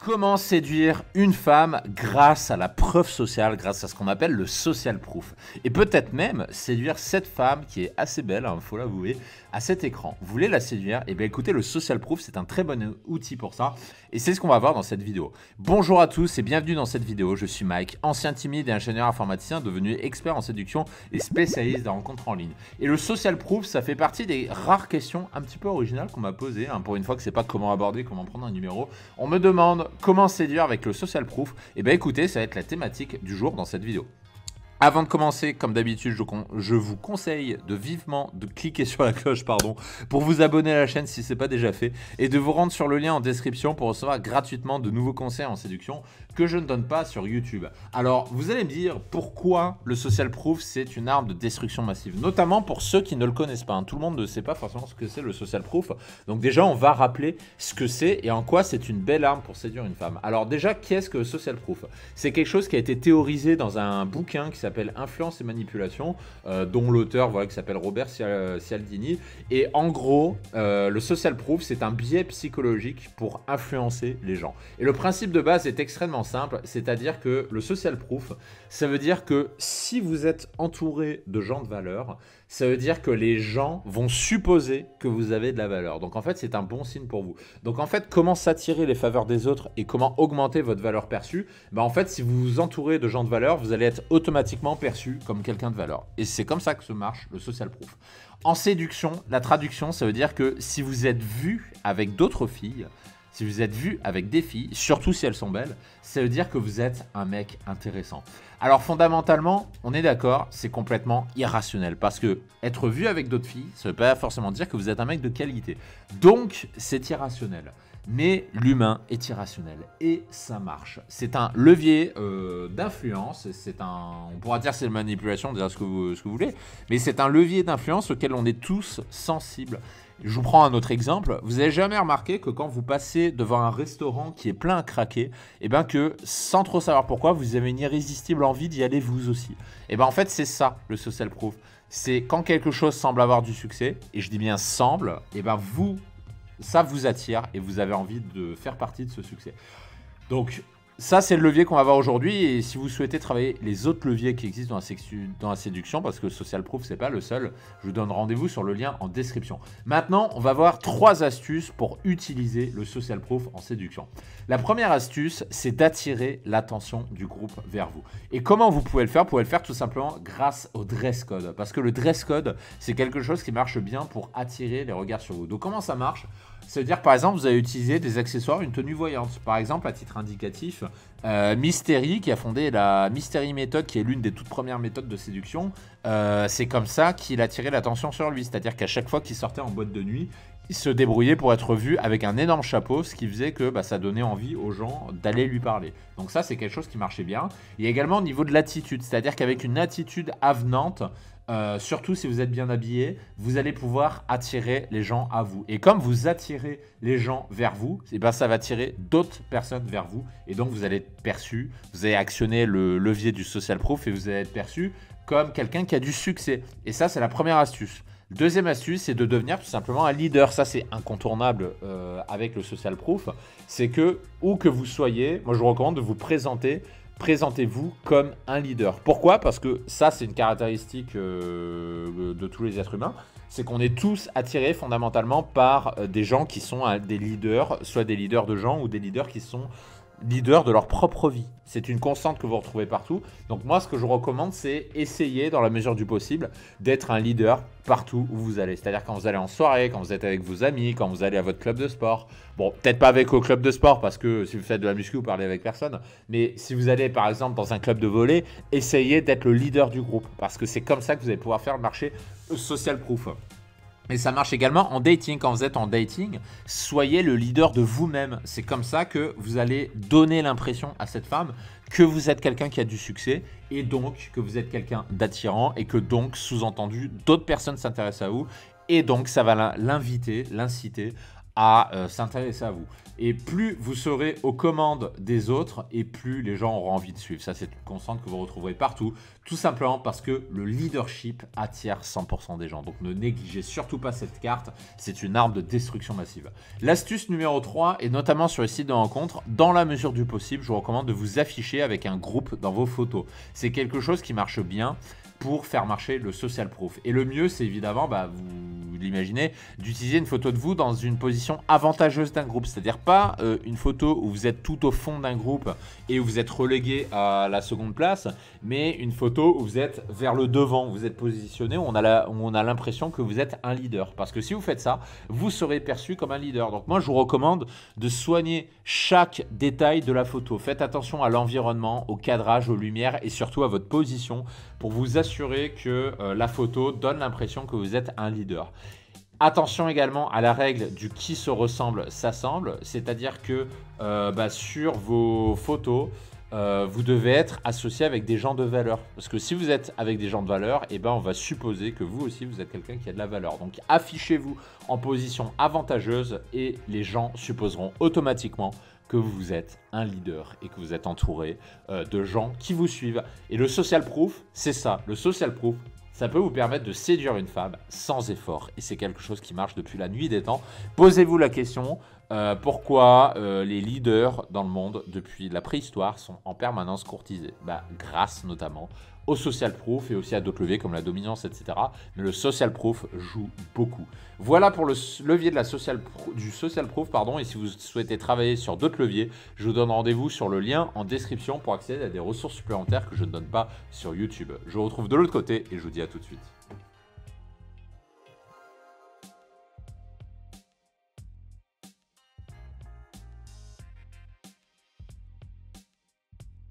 Comment séduire une femme grâce à la preuve sociale, grâce à ce qu'on appelle le social proof. Et peut-être même séduire cette femme qui est assez belle, il faut l'avouer, à cet écran. Vous voulez la séduire? Eh bien écoutez, le social proof, c'est un très bon outil pour ça. Et c'est ce qu'on va voir dans cette vidéo. Bonjour à tous et bienvenue dans cette vidéo. Je suis Mike, ancien timide et ingénieur informaticien devenu expert en séduction et spécialiste des rencontres en ligne. Et le social proof, ça fait partie des rares questions un petit peu originales qu'on m'a posées. Pour une fois que c'est pas comment aborder, comment prendre un numéro. On me demande comment séduire avec le social proof. Et bien écoutez, ça va être la thématique du jour dans cette vidéo. Avant de commencer, comme d'habitude, je vous conseille de vivement de cliquer sur la cloche pour vous abonner à la chaîne si ce n'est pas déjà fait et de vous rendre sur le lien en description pour recevoir gratuitement de nouveaux conseils en séduction que je ne donne pas sur YouTube. Alors, vous allez me dire pourquoi le social proof, c'est une arme de destruction massive, notamment pour ceux qui ne le connaissent pas. Tout le monde ne sait pas forcément ce que c'est le social proof. Donc déjà, on va rappeler ce que c'est et en quoi c'est une belle arme pour séduire une femme. Alors déjà, qu'est-ce que le social proof? C'est quelque chose qui a été théorisé dans un bouquin qui s'appelle Influence et manipulation, dont l'auteur qui s'appelle Robert Cialdini. Et en gros, le social proof, c'est un biais psychologique pour influencer les gens. Et le principe de base est extrêmement simple, c'est-à-dire que le social proof, ça veut dire que si vous êtes entouré de gens de valeur, ça veut dire que les gens vont supposer que vous avez de la valeur. Donc en fait, c'est un bon signe pour vous. Donc en fait, comment s'attirer les faveurs des autres et comment augmenter votre valeur perçue? En fait, si vous vous entourez de gens de valeur, vous allez être automatiquement perçu comme quelqu'un de valeur. Et c'est comme ça que se marche le social proof. En séduction, la traduction, ça veut dire que si vous êtes vu avec d'autres filles, si vous êtes vu avec des filles, surtout si elles sont belles, ça veut dire que vous êtes un mec intéressant. Alors fondamentalement, on est d'accord, c'est complètement irrationnel parce que être vu avec d'autres filles, ça ne veut pas forcément dire que vous êtes un mec de qualité. Donc, c'est irrationnel. Mais l'humain est irrationnel et ça marche. C'est un levier d'influence, on pourra dire que c'est de manipulation, dire ce que vous voulez, mais c'est un levier d'influence auquel on est tous sensibles. Je vous prends un autre exemple. Vous n'avez jamais remarqué que quand vous passez devant un restaurant qui est plein à craquer, et que sans trop savoir pourquoi, vous avez une irrésistible envie d'y aller vous aussi. Et en fait, c'est ça le social proof. C'est quand quelque chose semble avoir du succès, et je dis bien semble, ça vous attire et vous avez envie de faire partie de ce succès. Donc ça, c'est le levier qu'on va voir aujourd'hui. Et si vous souhaitez travailler les autres leviers qui existent dans la séduction, parce que social proof, c'est pas le seul, je vous donne rendez-vous sur le lien en description. Maintenant, on va voir 3 astuces pour utiliser le social proof en séduction. La première astuce, c'est d'attirer l'attention du groupe vers vous. Et comment vous pouvez le faire? Vous pouvez le faire tout simplement grâce au dress code. Parce que le dress code, c'est quelque chose qui marche bien pour attirer les regards sur vous. Donc comment ça marche? Ça veut dire par exemple, vous allez utiliser des accessoires, une tenue voyante. Par exemple, à titre indicatif, Mystery qui a fondé la Mystery Method, qui est l'une des toutes premières méthodes de séduction. C'est comme ça qu'il attirait l'attention sur lui. C'est-à-dire qu'à chaque fois qu'il sortait en boîte de nuit, il se débrouillait pour être vu avec un énorme chapeau, ce qui faisait que ça donnait envie aux gens d'aller lui parler. Donc ça, c'est quelque chose qui marchait bien. Il y a également au niveau de l'attitude, c'est-à-dire qu'avec une attitude avenante, surtout si vous êtes bien habillé, vous allez pouvoir attirer les gens à vous. Et comme vous attirez les gens vers vous, ça va attirer d'autres personnes vers vous. Et donc vous allez être perçu, vous allez actionner le levier du social proof et vous allez être perçu comme quelqu'un qui a du succès. Et ça, c'est la première astuce. Deuxième astuce, c'est de devenir tout simplement un leader. Ça, c'est incontournable avec le social proof. C'est que, où que vous soyez, moi je vous recommande de vous présenter. Présentez-vous comme un leader. Pourquoi? Parce que ça, c'est une caractéristique de tous les êtres humains. C'est qu'on est tous attirés fondamentalement par des gens qui sont des leaders, soit des leaders de gens ou des leaders qui sont leaders de leur propre vie. C'est une constante que vous retrouvez partout. Donc moi, ce que je recommande, c'est essayer, dans la mesure du possible, d'être un leader partout où vous allez. C'est-à-dire quand vous allez en soirée, quand vous êtes avec vos amis, quand vous allez à votre club de sport. Bon, peut-être pas avec au club de sport, parce que si vous faites de la muscu, vous parlez avec personne. Mais si vous allez, par exemple, dans un club de volley, essayez d'être le leader du groupe. Parce que c'est comme ça que vous allez pouvoir faire le marché social proof. Et ça marche également en dating. Quand vous êtes en dating, soyez le leader de vous-même. C'est comme ça que vous allez donner l'impression à cette femme que vous êtes quelqu'un qui a du succès et donc que vous êtes quelqu'un d'attirant et que donc, sous-entendu, d'autres personnes s'intéressent à vous et donc ça va l'inviter, l'inciter à s'intéresser à vous. Et plus vous serez aux commandes des autres, et plus les gens auront envie de suivre. Ça, c'est une constante que vous retrouverez partout, tout simplement parce que le leadership attire 100% des gens. Donc ne négligez surtout pas cette carte, c'est une arme de destruction massive. L'astuce numéro 3, et notamment sur les sites de rencontres, dans la mesure du possible, je vous recommande de vous afficher avec un groupe dans vos photos. C'est quelque chose qui marche bien pour faire marcher le social proof. Et le mieux, c'est évidemment, vous l'imaginez, d'utiliser une photo de vous dans une position avantageuse d'un groupe. C'est-à-dire pas une photo où vous êtes tout au fond d'un groupe et où vous êtes relégué à la seconde place, mais une photo où vous êtes vers le devant, où vous êtes positionné, où on a l'impression que vous êtes un leader. Parce que si vous faites ça, vous serez perçu comme un leader. Donc moi, je vous recommande de soigner chaque détail de la photo. Faites attention à l'environnement, au cadrage, aux lumières et surtout à votre position pour vous assurer que la photo donne l'impression que vous êtes un leader. Attention également à la règle du qui se ressemble s'assemble, c'est-à-dire que sur vos photos, vous devez être associé avec des gens de valeur. Parce que si vous êtes avec des gens de valeur, on va supposer que vous aussi, vous êtes quelqu'un qui a de la valeur. Donc affichez-vous en position avantageuse et les gens supposeront automatiquement que vous êtes un leader et que vous êtes entouré de gens qui vous suivent. Et le social proof, c'est ça. Le social proof, ça peut vous permettre de séduire une femme sans effort. Et c'est quelque chose qui marche depuis la nuit des temps. Posez-vous la question, pourquoi les leaders dans le monde, depuis la préhistoire, sont en permanence courtisés? Grâce notamment au social proof et aussi à d'autres leviers comme la dominance, etc. Mais le social proof joue beaucoup. Voilà pour le levier de du social proof, et si vous souhaitez travailler sur d'autres leviers, je vous donne rendez-vous sur le lien en description pour accéder à des ressources supplémentaires que je ne donne pas sur YouTube. Je vous retrouve de l'autre côté et je vous dis à tout de suite.